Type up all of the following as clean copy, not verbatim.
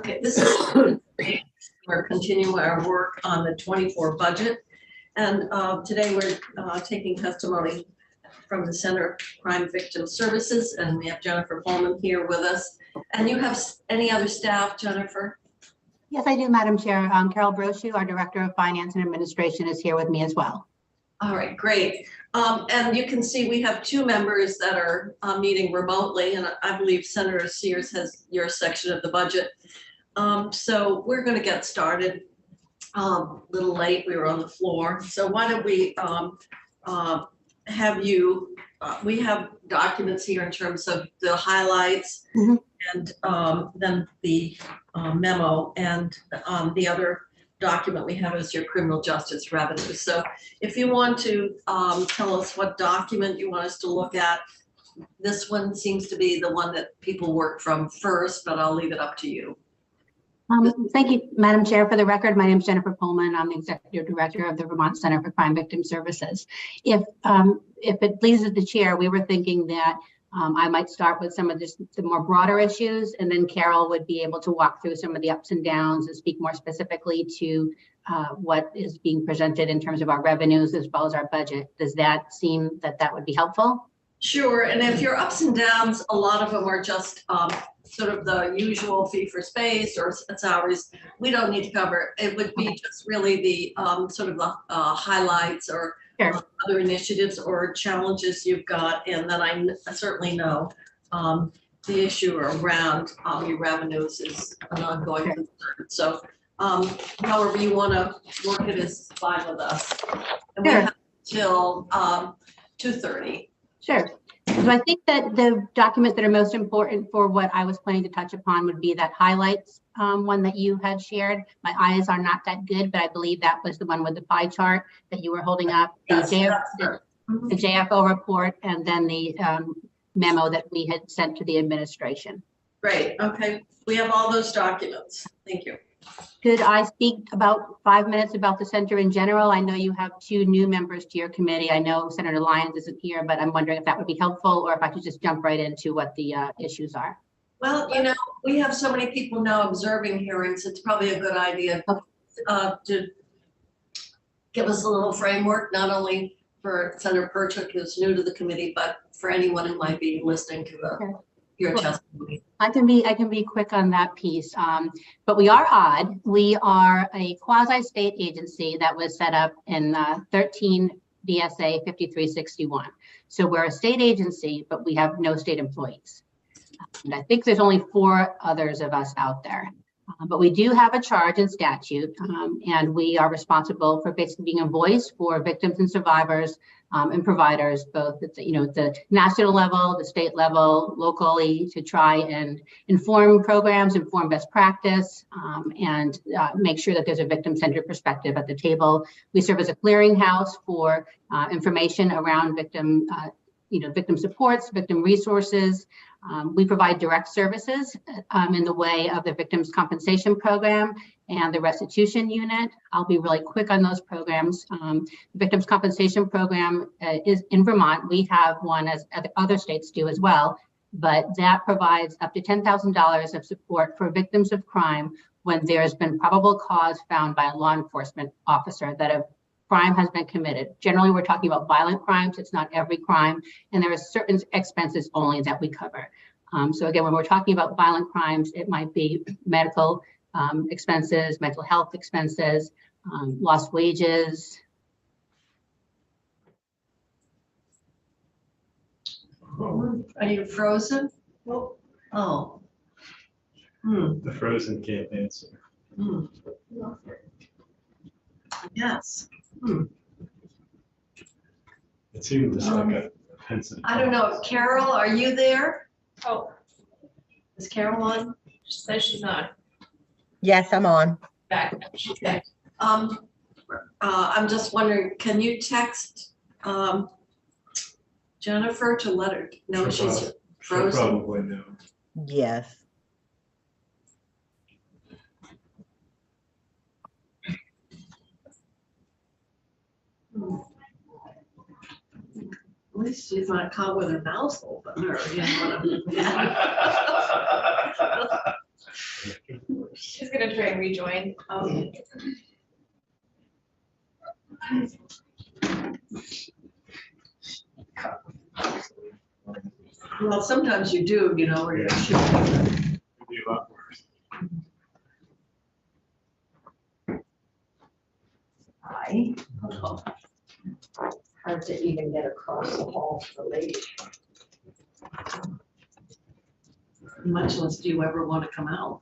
Okay, this is we're continuing our work on the 24 budget, and today we're taking testimony from the Center of Crime Victim Services, and we have Jennifer Pullman here with us. And you have any other staff, Jennifer? Yes, I do, Madam Chair. Carol Brochu, our Director of Finance and Administration, is here with me as well. All right, great. And you can see we have two members that are meeting remotely, and I believe Senator Sears has your section of the budget. So we're going to get started. A little late, we were on the floor. So why don't we have you, we have documents here in terms of the highlights and then the memo, and the other document we have is your criminal justice revenue. So if you want to tell us what document you want us to look at, this one seems to be the one that people work from first, but I'll leave it up to you. Thank you, Madam Chair. For the record, my name is Jennifer Pullman. I'm the Executive Director of the Vermont Center for Crime Victim Services. If it pleases the Chair, we were thinking that I might start with some of the more broader issues, and then Carol would be able to walk through some of the ups and downs and speak more specifically to what is being presented in terms of our revenues as well as our budget. Does that seem that would be helpful? Sure, and if your ups and downs, a lot of them are just sort of the usual fee for space or salaries. We don't need to cover. It would be just really the sort of the highlights or other initiatives or challenges you've got, and then I certainly know the issue around your revenues is an ongoing concern. So however you want to work it is fine with us. And we have till 2:30. Sure. So I think that the documents that are most important for what I was planning to touch upon would be that highlights one that you had shared. My eyes are not that good, but I believe that was the one with the pie chart that you were holding up, the JFO report, and then the memo that we had sent to the administration. Great. Okay. We have all those documents. Thank you. Could I speak about 5 minutes about the center in general? I know you have two new members to your committee. I know Senator Lyons isn't here, but I'm wondering if that would be helpful or if I could just jump right into what the issues are. Well, you know, we have so many people now observing hearings. It's probably a good idea to give us a little framework, not only for Senator Perchuk, who's new to the committee, but for anyone who might be listening to your testimony. I can be quick on that piece, but we are odd. We are a quasi-state agency that was set up in 13 VSA 5361. So we're a state agency, but we have no state employees. And I think there's only 4 others of us out there. But we do have a charge in statute, and we are responsible for basically being a voice for victims and survivors and providers, both at the national level, the state level, locally, to try and inform programs, inform best practice, and make sure that there's a victim-centered perspective at the table. We serve as a clearinghouse for information around victim supports, victim resources. We provide direct services in the way of the Victims Compensation Program and the Restitution Unit. I'll be really quick on those programs. The Victims Compensation Program is in Vermont. We have one, as other states do as well, but that provides up to $10,000 of support for victims of crime when there has been probable cause found by a law enforcement officer that a crime has been committed. Generally, we're talking about violent crimes. It's not every crime. And there are certain expenses only that we cover. So again, when we're talking about violent crimes, it might be medical expenses, mental health expenses, lost wages. Are you frozen? Oh. The frozen can't answer. Yes. It seemed just like a pensive. I don't know. Carol, are you there? Oh. Is Carol on? She says she's not. Yes, I'm on. Okay. I'm just wondering, can you text Jennifer to let her know she's frozen? She'll probably know. Yes. At least she's not caught with her mouth open or, you know, gonna try and rejoin. Well, sometimes you do, you know, where you're shooting. It'd be a lot worse. Hi. Hard to even get across the hall to the lady. Much less do you ever want to come out.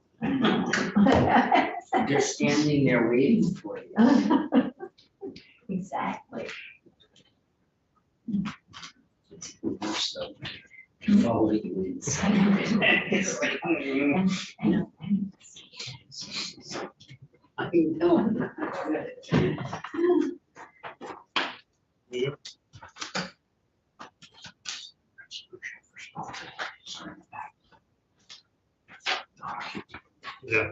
They're standing there waiting for you. Exactly. So, follow you inside. It's like, I know. Yep. Yeah.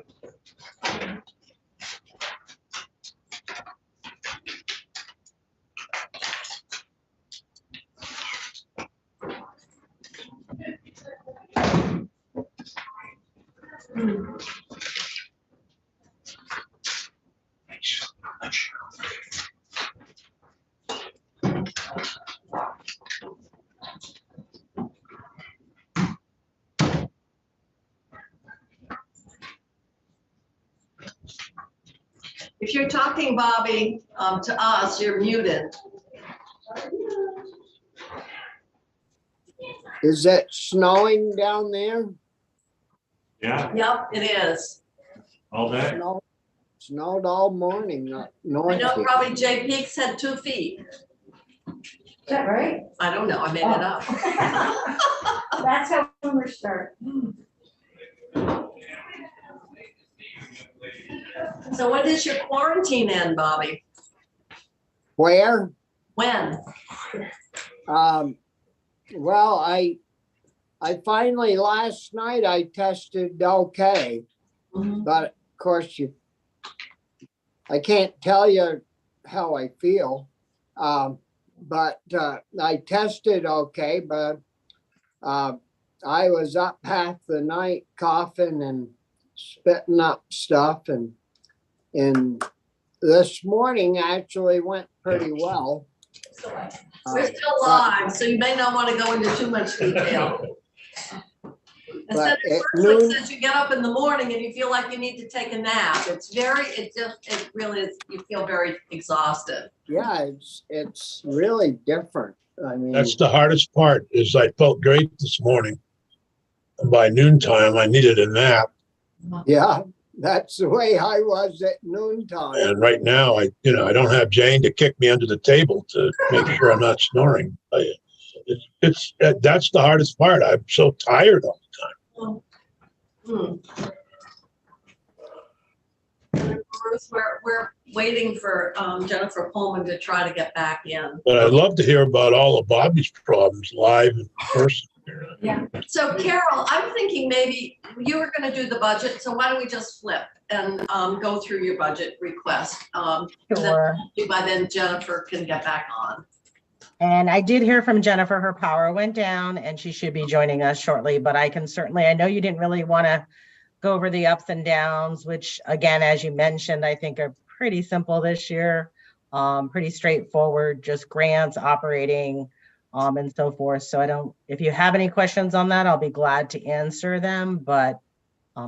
If you're talking, Bobby, to us, you're muted. Is it snowing down there? Yeah, Yep, it is. all day. Snowed all morning up I north know here. probably Jay Peak said 2 feet. Is that right? I don't know, I made it up. That's how rumors start. So when does your quarantine end, Bobby? Where? When? Well, I finally, last night I tested okay, but of course I can't tell you how I feel. But I tested okay, but I was up half the night coughing and spitting up stuff, and this morning actually went pretty well. We're still live, so you may not want to go into too much detail. Instead But at of noon- says you get up in the morning and you feel like you need to take a nap. It really is, you feel very exhausted. Yeah, it's really different. I mean, That's the hardest part, is I felt great this morning. And by noontime, I needed a nap. yeah, that's the way I was at noontime. And right now, I don't have Jane to kick me under the table to make sure I'm not snoring. That's the hardest part. I'm so tired all the time. Bruce, we're waiting for Jennifer Pullman to try to get back in. But I'd love to hear about all of Bobby's problems live in person. So Carol, I'm thinking maybe you were going to do the budget, so why don't we just flip and go through your budget request? Sure. By then Jennifer can get back on. And I did hear from Jennifer, her power went down and she should be joining us shortly, but I can certainly, I know you didn't really want to go over the ups and downs, which again, as you mentioned, I think are pretty simple this year, pretty straightforward, just grants, operating, and so forth. So if you have any questions on that, I'll be glad to answer them. But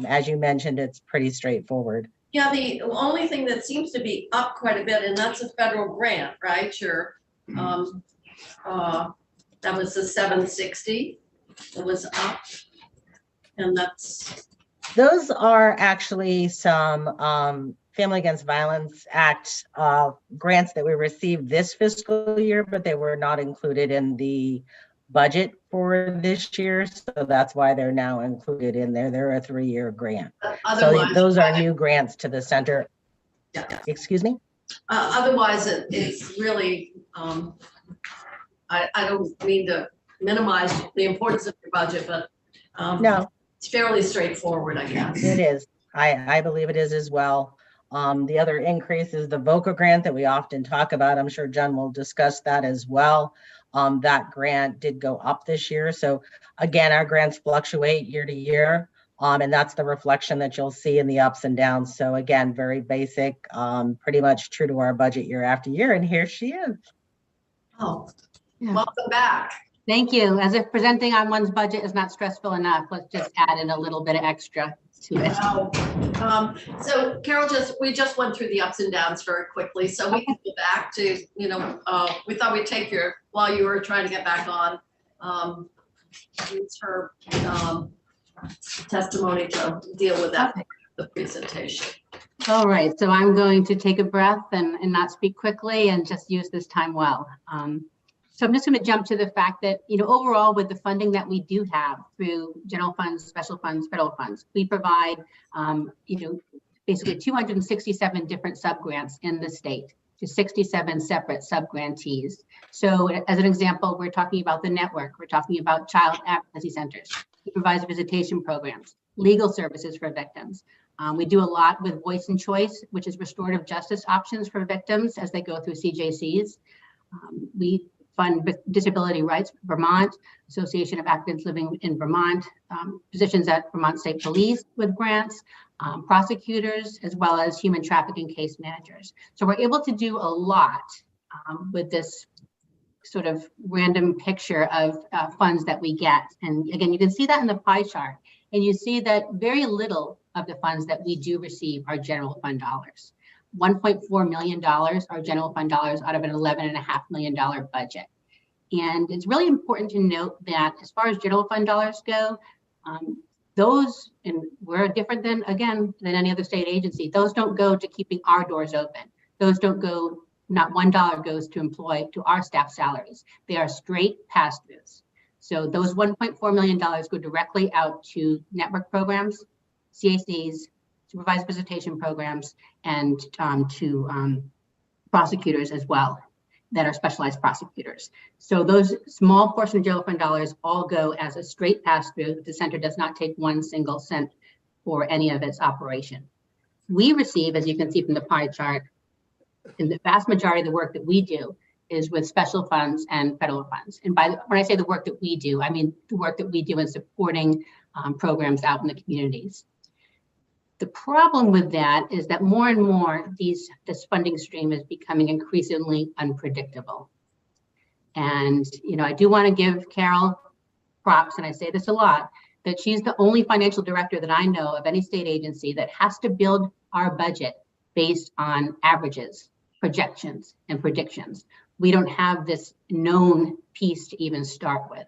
as you mentioned, it's pretty straightforward. Yeah, the only thing that seems to be up quite a bit, and that's a federal grant, right? That was the 760. It was up, and that's. Those are actually some Family Against Violence Act grants that we received this fiscal year, but they were not included in the budget for this year. So that's why they're now included in there. They're a 3-year grant. So those are new grants to the center. Yeah. Excuse me? Otherwise, it's really, I don't mean to minimize the importance of your budget, but No, it's fairly straightforward, I guess. it is. I believe it is as well. The other increase is the VOCA grant that we often talk about. I'm sure Jen will discuss that as well. That grant did go up this year. So again, our grants fluctuate year to year. And that's the reflection that you'll see in the ups and downs. So again, very basic, pretty much true to our budget year after year. And here she is. Oh, Yeah. welcome back. Thank you. As if presenting on one's budget is not stressful enough, let's just add in a little bit of extra to it. Wow. So Carol, we just went through the ups and downs very quickly, so we can go back to, we thought we'd take while you were trying to get back on, use her testimony to deal with that, Okay. the presentation. All right, so I'm going to take a breath and not speak quickly and just use this time well. So I'm just going to jump to the fact that, overall with the funding that we do have through general funds, special funds, federal funds, we provide, basically 267 different subgrants in the state to 67 separate subgrantees. So as an example, we're talking about the network, we're talking about child advocacy centers, supervised visitation programs, legal services for victims. We do a lot with Voice and Choice, which is restorative justice options for victims as they go through CJCs. We fund Disability Rights Vermont, Association of Africans Living in Vermont, positions at Vermont State Police with grants, prosecutors, as well as human trafficking case managers. So we're able to do a lot with this sort of random picture of funds that we get. And again, you can see that in the pie chart, and you see that very little of the funds that we do receive are general fund dollars. $1.4 million are general fund dollars out of an $11.5 million budget. And it's really important to note that as far as general fund dollars go, those, and we're different than any other state agency, those don't go to keeping our doors open. Those don't go, not $1 goes to our staff salaries. They are straight pass-throughs. So those $1.4 million go directly out to network programs, CACs, supervised visitation programs, and to prosecutors as well that are specialized prosecutors. So those small portion of general fund dollars all go as a straight pass-through. The center does not take one single cent for any of its operation. We receive, as you can see from the pie chart, in the vast majority of the work that we do is with special funds and federal funds. And when I say the work that we do, I mean the work that we do in supporting programs out in the communities. The problem with that is that more and more this funding stream is becoming increasingly unpredictable. And I do want to give Carol props, and I say this a lot, that she's the only financial director that I know of any state agency that has to build our budget based on averages, projections, and predictions. We don't have this known piece to even start with.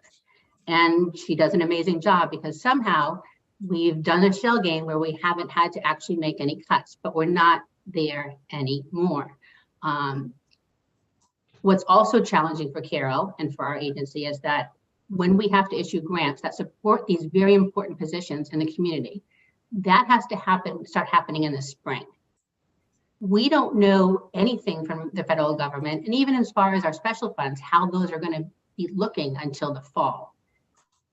And she does an amazing job because somehow we've done a shell game where we haven't had to actually make any cuts, but we're not there anymore. What's also challenging for Carol and for our agency is that when we have to issue grants that support these very important positions in the community, that has to start happening in the spring. We don't know anything from the federal government, and even as far as our special funds, how those are going to be looking until the fall.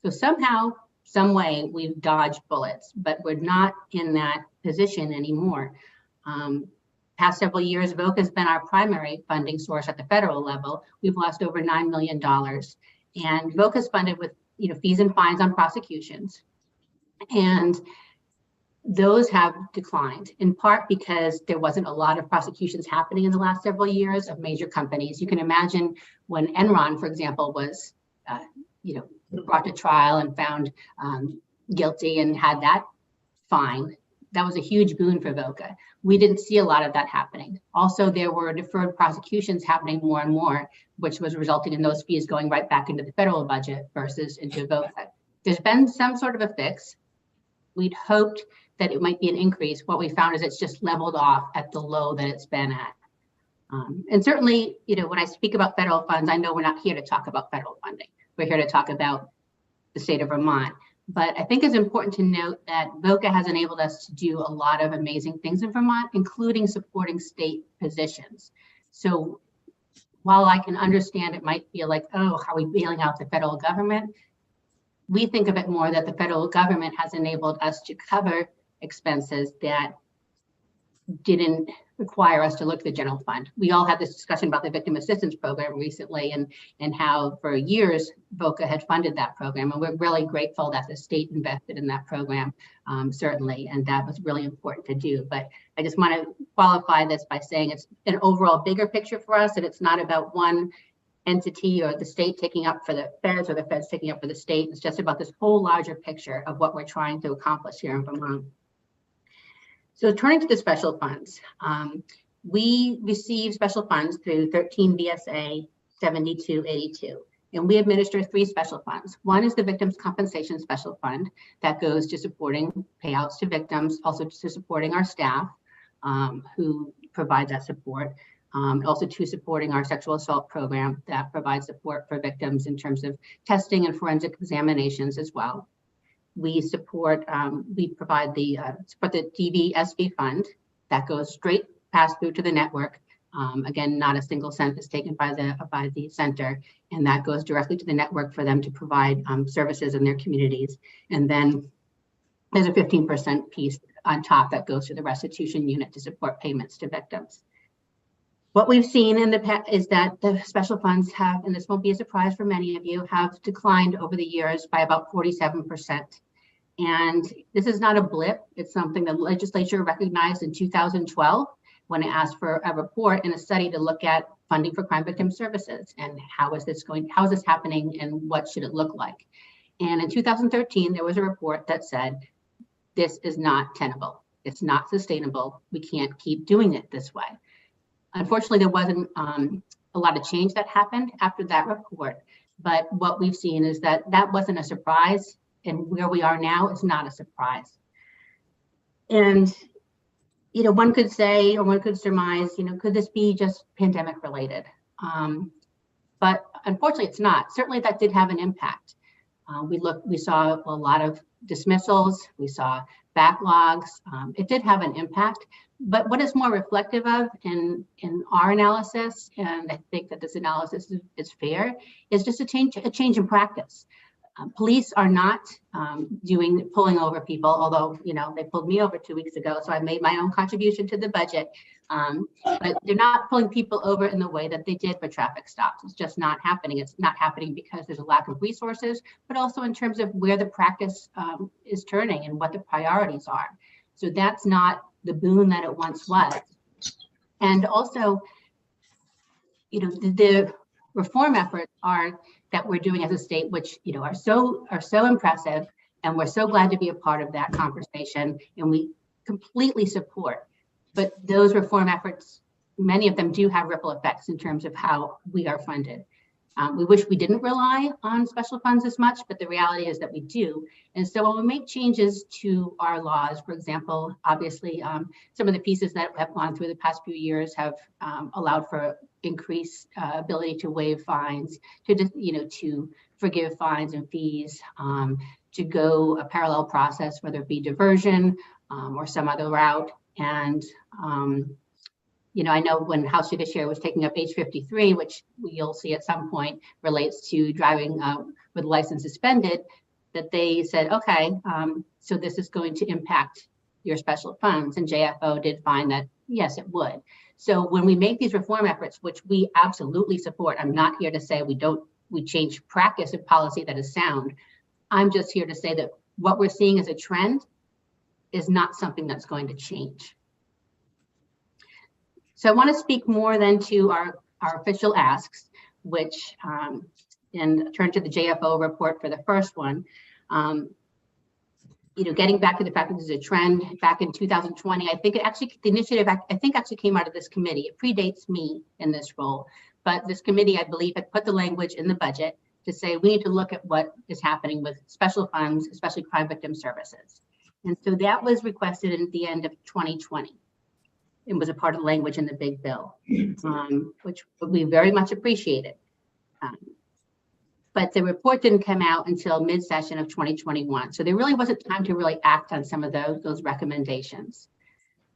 So somehow, some way we've dodged bullets, but we're not in that position anymore. Past several years, VOCA has been our primary funding source at the federal level. We've lost over $9 million. And VOCA is funded with fees and fines on prosecutions. And those have declined, in part because there wasn't a lot of prosecutions happening in the last several years of major companies. You can imagine when Enron, for example, was brought to trial and found guilty and had that fine. That was a huge boon for VOCA. We didn't see a lot of that happening. Also, there were deferred prosecutions happening more and more, which was resulting in those fees going right back into the federal budget versus into VOCA. There's been some sort of a fix. We'd hoped that it might be an increase. What we found is it's just leveled off at the low that it's been at. And certainly, when I speak about federal funds, I know we're not here to talk about federal funding. We're here to talk about the state of Vermont. But I think it's important to note that VOCA has enabled us to do a lot of amazing things in Vermont, including supporting state positions. So while I can understand it might feel like, oh, are we bailing out the federal government? We think of it more that the federal government has enabled us to cover expenses that didn't require us to look at the general fund. We all had this discussion about the victim assistance program recently and how for years VOCA had funded that program. And we're really grateful that the state invested in that program, certainly, and that was really important to do. But I just want to qualify this by saying it's an overall bigger picture for us, and it's not about one entity or the state taking up for the feds or the feds taking up for the state. It's just about this whole larger picture of what we're trying to accomplish here in Vermont. So turning to the special funds, we receive special funds through 13 VSA 7282, and we administer 3 special funds. One is the Victims' Compensation Special Fund that goes to supporting payouts to victims, also to supporting our staff who provide that support, also to supporting our sexual assault program that provides support for victims in terms of testing and forensic examinations as well. We support, we provide the support the DVSV fund that goes straight pass through to the network. Again, not a single cent is taken by the center, and that goes directly to the network for them to provide services in their communities. And then there's a 15% piece on top that goes to the restitution unit to support payments to victims. What we've seen in the past is that the special funds have, and this won't be a surprise for many of you, have declined over the years by about 47%. And this is not a blip. It's something the legislature recognized in 2012 when it asked for a report and a study to look at funding for crime victim services and how is this happening and what should it look like. And in 2013, there was a report that said, this is not tenable. It's not sustainable. We can't keep doing it this way. Unfortunately, there wasn't a lot of change that happened after that report, but what we've seen is that that wasn't a surprise, and where we are now is not a surprise. And, you know, one could say, or one could surmise, you know, could this be just pandemic related? But unfortunately, it's not. Certainly that did have an impact. We saw a lot of dismissals, we saw backlogs. It did have an impact. But what is more reflective of in our analysis, and I think that this analysis is fair, is just a change in practice. Police are not pulling over people, although, you know, they pulled me over 2 weeks ago, so I made my own contribution to the budget. But they're not pulling people over in the way that they did for traffic stops. It's just not happening. It's not happening because there's a lack of resources, but also in terms of where the practice is turning and what the priorities are. So that's not the boon that it once was. And also, you know, the reform efforts that we're doing as a state, which, you know, are so impressive, and we're so glad to be a part of that conversation, and we completely support. But those reform efforts, many of them do have ripple effects in terms of how we are funded. We wish we didn't rely on special funds as much, but the reality is that we do. And so when we make changes to our laws, for example, obviously, some of the pieces that have gone through the past few years have allowed for increased ability to waive fines, to forgive fines and fees, to go a parallel process, whether it be diversion or some other route. And you know, I know when House Judiciary was taking up H53, which you'll see at some point relates to driving with license suspended, that they said, okay, so this is going to impact your special funds. And JFO did find that, yes, it would. So when we make these reform efforts, which we absolutely support, I'm not here to say we change practice and policy that is sound. I'm just here to say that what we're seeing as a trend is not something that's going to change. So I want to speak more then to our official asks, which, and turn to the JFO report for the first one. You know, getting back to the fact that this is a trend, back in 2020, I think the initiative, I think actually came out of this committee. It predates me in this role, but this committee, I believe, had put the language in the budget to say we need to look at what is happening with special funds, especially crime victim services. And so that was requested at the end of 2020. It was a part of the language in the big bill, which we very much appreciated. But the report didn't come out until mid-session of 2021. So there really wasn't time to really act on some of those recommendations.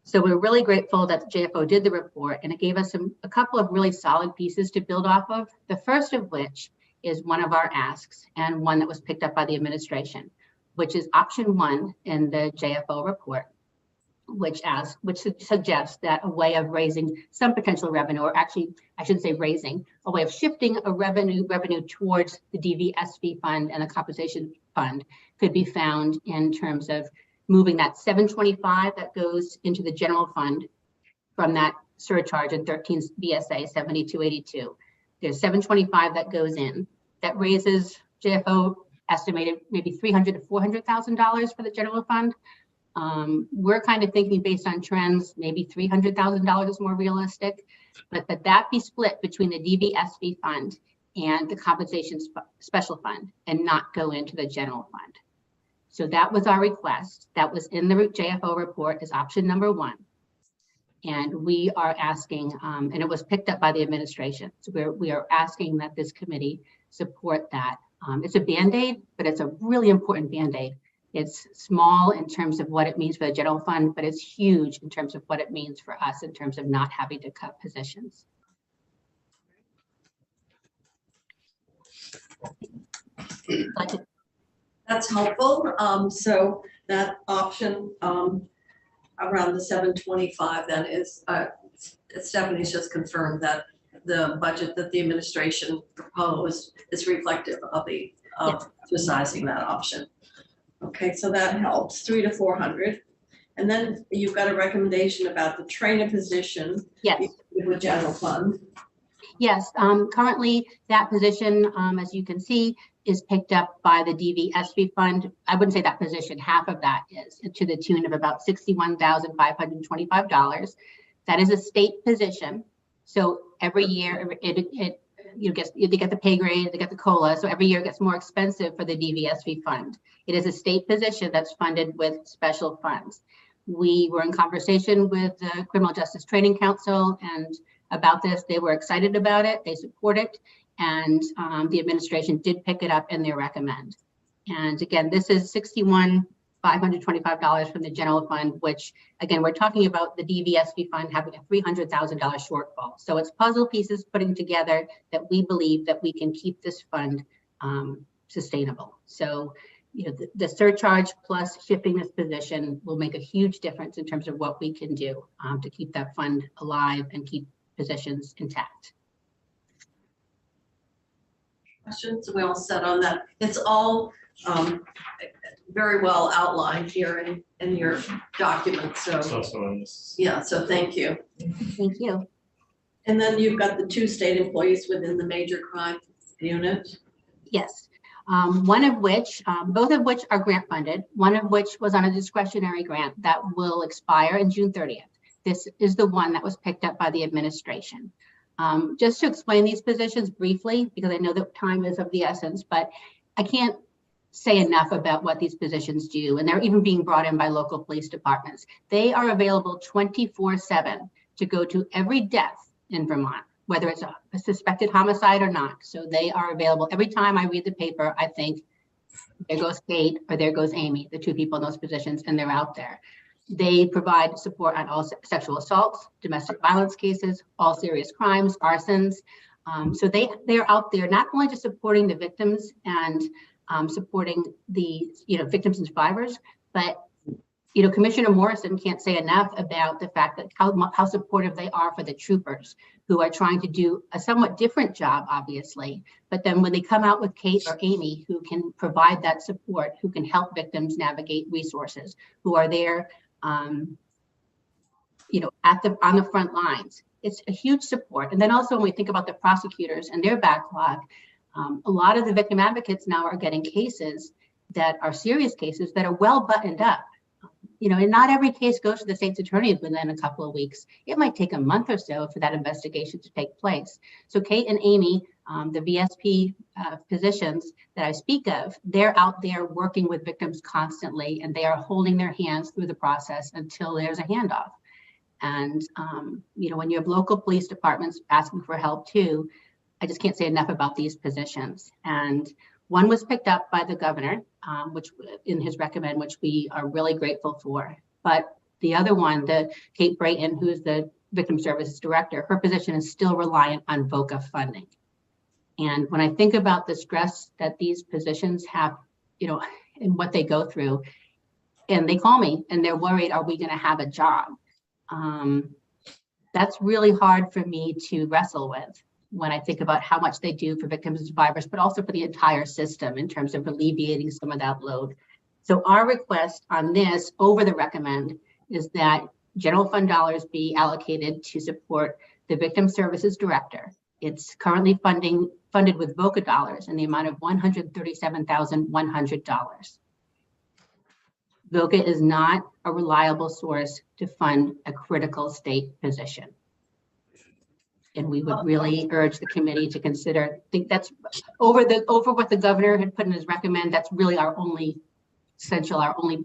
So we're really grateful that the JFO did the report, and it gave us a couple of really solid pieces to build off of. The first of which is one of our asks, and one that was picked up by the administration, which is option 1 in the JFO report. which suggests that a way of raising some potential revenue, or actually, I shouldn't say raising, a way of shifting a revenue towards the DVSV fund and the compensation fund could be found in terms of moving that 725 that goes into the general fund from that surcharge in 13 BSA 7282. There's 725 that goes in that raises JFO estimated maybe $300,000 to $400,000 for the general fund. We're kind of thinking based on trends, maybe $300,000 is more realistic, but that be split between the DVSV fund and the compensation special fund and not go into the general fund. So that was our request. That was in the JFO report as option number 1. And we are asking, and it was picked up by the administration. So we are asking that this committee support that. It's a Band-Aid, but it's a really important Band-Aid. It's small in terms of what it means for the general fund, but it's huge in terms of what it means for us in terms of not having to cut positions. That's helpful. So that option around the 725 then is, Stephanie's just confirmed that the budget that the administration proposed is reflective of the exercising that option. Okay, so that helps, 300 to 400. And then you've got a recommendation about the trainer position. Yes. With general fund. Yes, currently that position, as you can see, is picked up by the DVSV fund. I wouldn't say that position, half of that is to the tune of about $61,525. That is a state position. So every year you get the pay grade, they get the COLA. So every year it gets more expensive for the DVSV fund. It is a state position that's funded with special funds. We were in conversation with the Criminal Justice Training Council and about this. They were excited about it. They support it. And the administration did pick it up and they recommend. And again, this is $61,525 from the general fund, which again, we're talking about the DVSV fund having a $300,000 shortfall. So it's puzzle pieces putting together that we believe that we can keep this fund sustainable. So, you know, the surcharge plus shifting this position will make a huge difference in terms of what we can do to keep that fund alive and keep positions intact. Questions? We all set on that. It's all very well outlined here in your document. So It's also on this. yeah, so thank you. Thank you. And then you've got the 2 state employees within the major crime unit. Yes, one of which, both of which are grant funded, one of which was on a discretionary grant that will expire in June 30th. This is the one that was picked up by the administration. Just to explain these positions briefly, because I know that time is of the essence, but I can't say enough about what these positions do. And they're even being brought in by local police departments. They are available 24/7 to go to every death in Vermont, whether it's a suspected homicide or not. So they are available. Every time I read the paper, I think, there goes Kate or there goes Amy, the 2 people in those positions, and they're out there. They provide support on all sexual assaults, domestic violence cases, all serious crimes, arsons. So they're out there not only just supporting the victims and supporting the victims and survivors, but Commissioner Morrison can't say enough about the fact that how supportive they are for the troopers who are trying to do a somewhat different job, obviously. But then when they come out with Kate or Amy, who can provide that support, who can help victims navigate resources, who are there, on the front lines, it's a huge support. And then also when we think about the prosecutors and their backlog, a lot of the victim advocates now are getting cases that are serious cases that are well buttoned up. And not every case goes to the state's attorney within a couple of weeks. It might take a month or so for that investigation to take place. So Kate and Amy, the VSP positions that I speak of, they're out there working with victims constantly, and they are holding their hands through the process until there's a handoff. And, when you have local police departments asking for help too, I just can't say enough about these positions. And one was picked up by the governor, which in his recommend, which we are really grateful for. But the other one, the Kate Brayton, who is the Victim Services Director, her position is still reliant on VOCA funding. And when I think about the stress that these positions have, and what they go through, and they call me and they're worried, are we going to have a job? That's really hard for me to wrestle with when I think about how much they do for victims and survivors, but also for the entire system in terms of alleviating some of that load. So our request on this over the recommend is that general fund dollars be allocated to support the Victim Services Director. It's currently funded with VOCA dollars in the amount of $137,100. VOCA is not a reliable source to fund a critical state position. And we would really urge the committee to consider, I think that's over what the governor had put in his recommend, that's really our only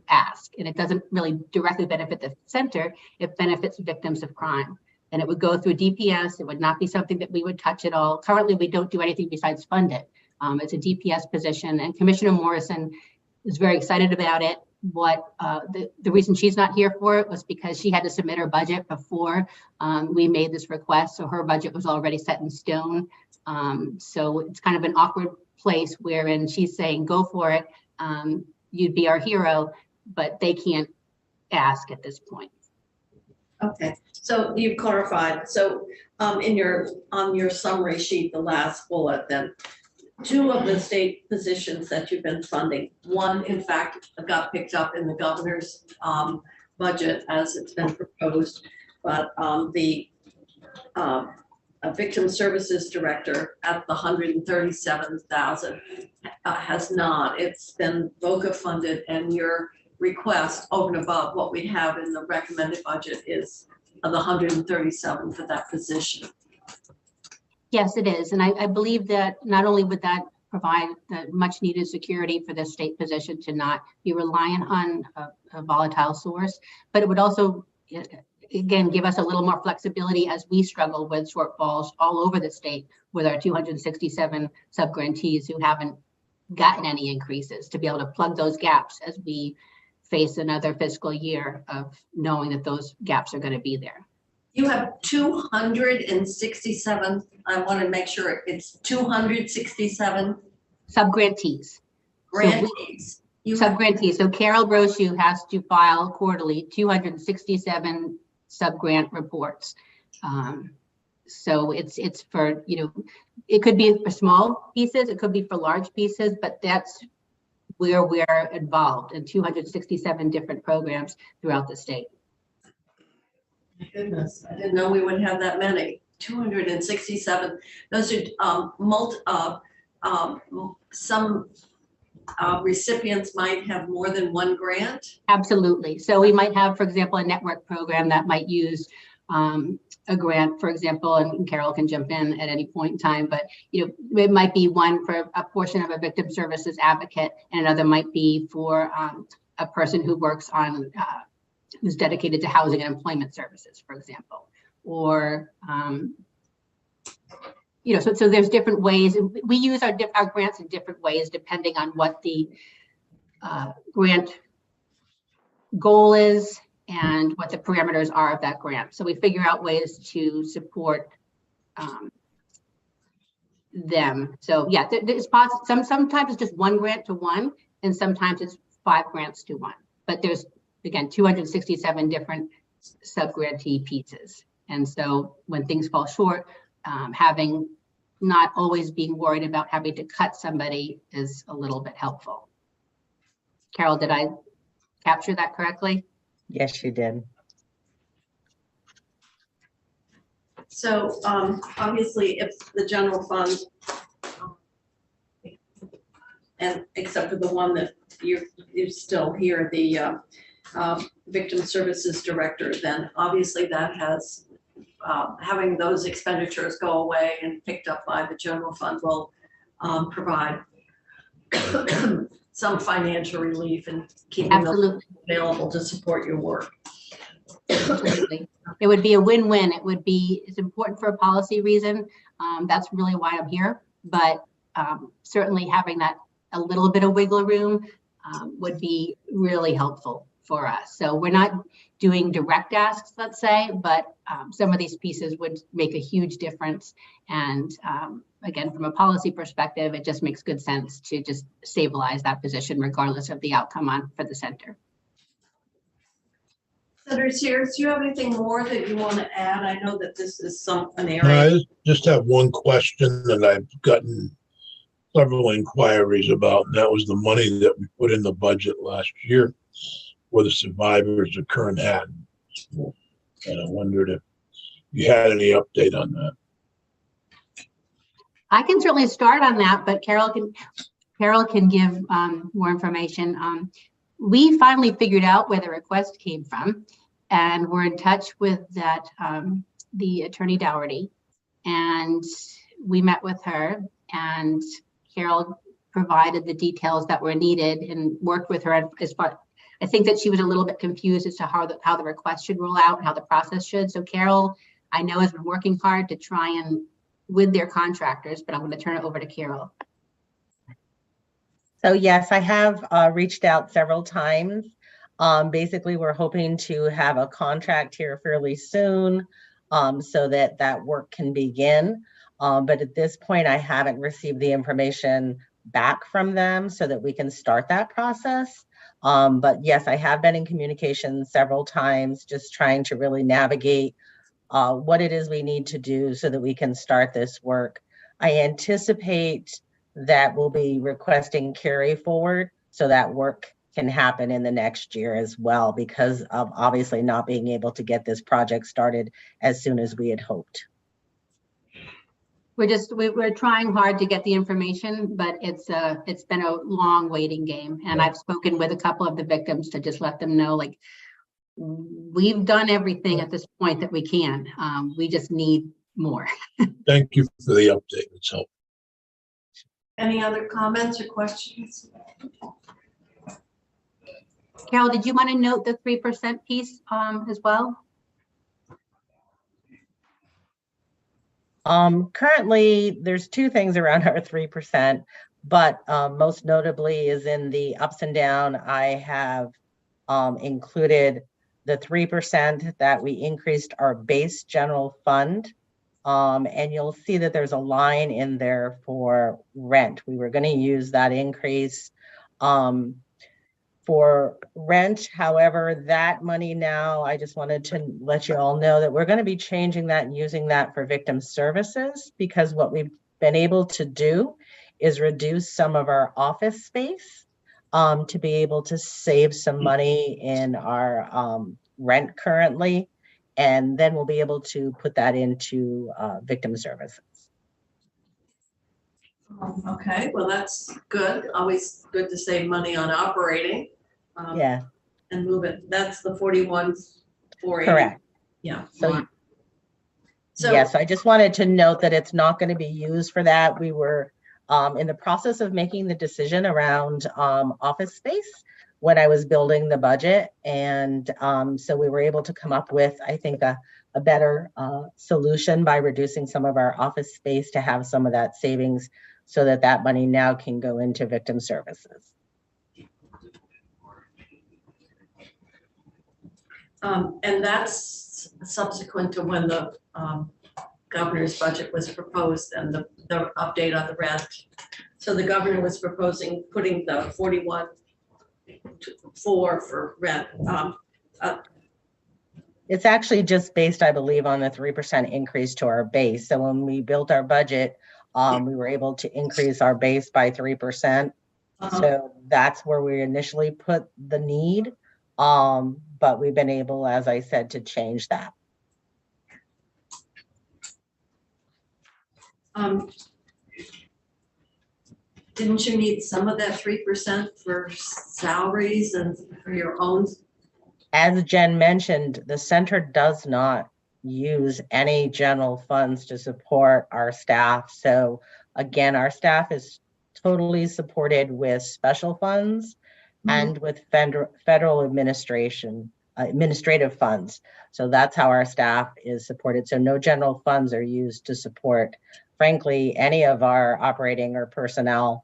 ask. And it doesn't really directly benefit the center, it benefits victims of crime. And it would go through DPS, it would not be something that we would touch at all. Currently, we don't do anything besides fund it. It's a DPS position, and Commissioner Morrison is very excited about it. The reason she's not here for it was because she had to submit her budget before we made this request. So her budget was already set in stone. So it's kind of an awkward place wherein she's saying, go for it. You'd be our hero, but they can't ask at this point. Okay, so you've clarified. So on your summary sheet, the last bullet, then 2 of the state positions that you've been funding, one in fact got picked up in the governor's budget as it's been proposed, but the Victim Services Director at the $137,000 has not. It's been VOCA funded, and your request over and above what we have in the recommended budget is the $137 for that position. Yes, it is. And I believe that not only would that provide the much needed security for the state position to not be reliant on a volatile source, but it would also, again, give us a little more flexibility as we struggle with shortfalls all over the state with our 267 subgrantees who haven't gotten any increases, to be able to plug those gaps as we face another fiscal year of knowing that those gaps are going to be there. You have 267, I want to make sure it's 267 subgrantees. grantees. Subgrantees. So Carol Brochu has to file quarterly 267 subgrant reports. So it's for, it could be for small pieces, it could be for large pieces, but that's where we're involved in 267 different programs throughout the state. My goodness, I didn't know we would have that many. 267. Those are some recipients might have more than one grant. Absolutely. So we might have, for example, a network program that might use a grant, for example, and Carol can jump in at any point in time, but it might be one for a portion of a victim services advocate, and another might be for a person who works on who's dedicated to housing and employment services, for example, or so there's different ways. We use our grants in different ways depending on what the grant goal is and what the parameters are of that grant. So we figure out ways to support them. So yeah, it's possible. Sometimes it's just one grant to one, and sometimes it's 5 grants to one. But there's, again, 267 different subgrantee pieces. And so when things fall short, having not always being worried about having to cut somebody is a little bit helpful. Carol, did I capture that correctly? Yes, you did. So obviously, if the general fund, and except for the one that you're still here, the Victim Services Director, then obviously that has having those expenditures go away and picked up by the general fund will provide some financial relief and keeping those available to support your work. Absolutely. It would be a win-win. It's important for a policy reason. That's really why I'm here, but certainly having that a little bit of wiggle room would be really helpful for us. So we're not doing direct asks, let's say, but some of these pieces would make a huge difference. And again, from a policy perspective, it just makes good sense to just stabilize that position regardless of the outcome for the center. Senators here, do you have anything more that you want to add? I know that this is an I area. just have one question that I've gotten several inquiries about, and that was the money that we put in the budget last year for the survivors of Manhattan. And I wondered if you had any update on that. I can certainly start on that, but Carol can give more information. We finally figured out where the request came from, and we're in touch with that the Attorney Dougherty, and we met with her, and Carol provided the details that were needed and worked with her as far. I think that she was a little bit confused as to how the request should roll out, how the process should. So Carol, I know, has been working hard to try and with their contractors, but I'm going to turn it over to Carol. So yes, I have reached out several times. Basically, we're hoping to have a contract here fairly soon so that work can begin. But at this point, I haven't received the information back from them so that we can start that process. But yes, I have been in communication several times, just trying to really navigate what it is we need to do so that we can start this work. I anticipate that we'll be requesting carry forward so that work can happen in the next year as well, because of obviously not being able to get this project started as soon as we had hoped. We're trying hard to get the information, but it's been a long waiting game. And I've spoken with a couple of the victims to just let them know, like, we've done everything at this point that we can. We just need more. Thank you for the update. It's helpful. Any other comments or questions? Carol, did you want to note the 3% piece as well? Currently, there's two things around our 3%, but most notably is in the ups and down, I have included the 3% that we increased our base general fund. And you'll see that there's a line in there for rent. We were going to use that increase for rent. However, that money now, I just wanted to let you all know that we're going to be changing that and using that for victim services, because what we've been able to do is reduce some of our office space to be able to save some money in our rent currently. And then we'll be able to put that into victim services. Okay, well, that's good. Always good to save money on operating. Yeah. And move it. That's the 41,480. Correct. Yeah. So So yes, I just wanted to note that it's not going to be used for that. We were in the process of making the decision around office space when I was building the budget. And so we were able to come up with, I think, a better solution by reducing some of our office space to have some of that savings so that that money now can go into victim services. and that's subsequent to when the governor's budget was proposed and the update on the rent. So the governor was proposing putting the 41,400 for rent. It's actually just based, I believe, on the 3% increase to our base. So when we built our budget, we were able to increase our base by 3%. So that's where we initially put the need. But we've been able, as I said, to change that. Didn't you need some of that 3% for salaries and for your own? As Jen mentioned, the center does not use any general funds to support our staff. So again, our staff is totally supported with special funds and with federal administrative funds. So that's how our staff is supported. So no general funds are used to support, frankly, any of our operating or personnel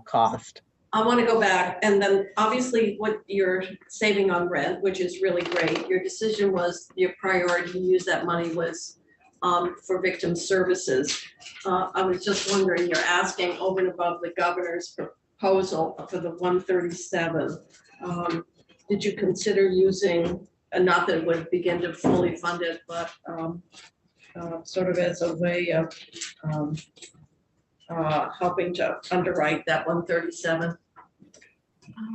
cost. I want to go back, and then obviously what you're saving on rent, which is really great. Your decision was, your priority to use that money was for victim services. I was just wondering, you're asking over and above the governor's proposal for the 137. Did you consider using and not that it would begin to fully fund it, but sort of as a way of helping to underwrite that 137.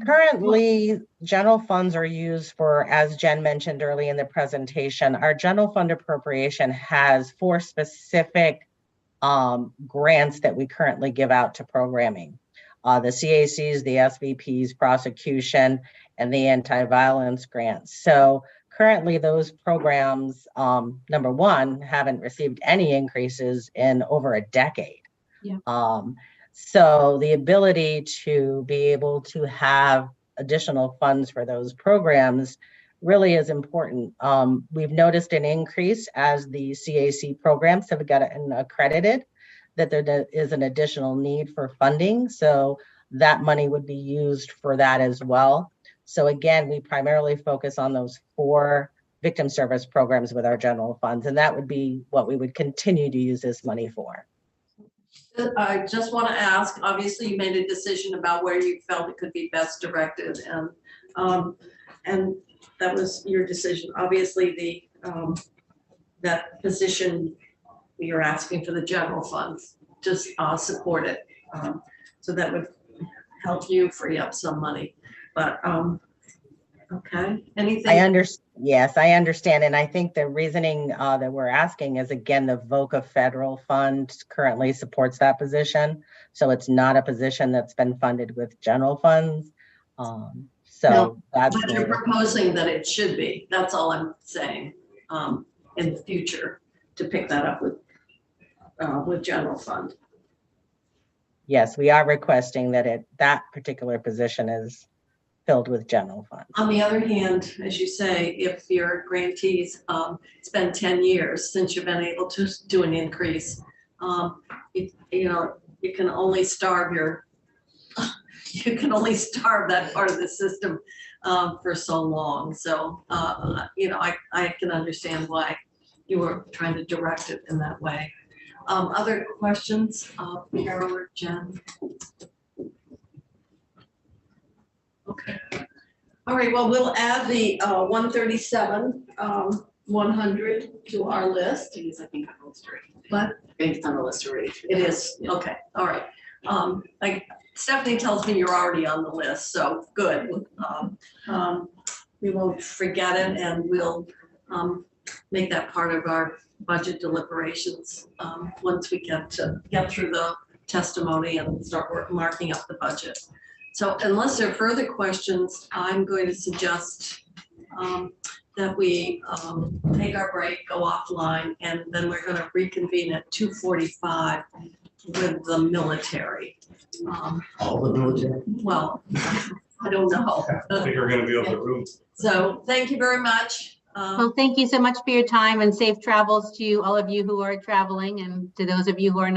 Currently, general funds are used for, as Jen mentioned early in the presentation, our general fund appropriation has 4 specific grants that we currently give out to programming. The CACs, the SVPs, prosecution, and the anti-violence grants. So currently those programs, number one, haven't received any increases in over a decade. Yeah. So the ability to be able to have additional funds for those programs really is important. We've noticed an increase as the CAC programs have gotten accredited, that there is an additional need for funding. So that money would be used for that as well. So again, we primarily focus on those 4 victim service programs with our general funds, and that would be what we would continue to use this money for. I just want to ask, obviously you made a decision about where you felt it could be best directed, and that was your decision. Obviously the that position you're asking for the general funds, just support it. So that would help you free up some money, but okay, anything? Yes, I understand. And I think the reasoning that we're asking is, again, the VOCA federal fund currently supports that position. So it's not a position that's been funded with general funds. So that's But you're proposing that it should be. That's all I'm saying, in the future, to pick that up with general fund. Yes, we are requesting that that particular position is filled with general funds. On the other hand, as you say, if your grantees, it's been 10 years since you've been able to do an increase, you can only starve that part of the system for so long. So, I can understand why you were trying to direct it in that way. Other questions, Carol or Jen? Okay. All right, well, we'll add the 137, 100 to our list. It is, I think, on the list already. What? I think it's on the list already. It is, okay, all right. Like Stephanie tells me you're already on the list, so good. We won't forget it, and we'll make that part of our budget deliberations once we get through the testimony and start marking up the budget. So unless there are further questions, I'm going to suggest that we take our break, go offline, and then we're going to reconvene at 2:45 with the military. All the military. Well, I don't know. I think we're gonna be able to room. So thank you very much. Well, thank you so much for your time, and safe travels to all of you who are traveling, and to those of you who are not.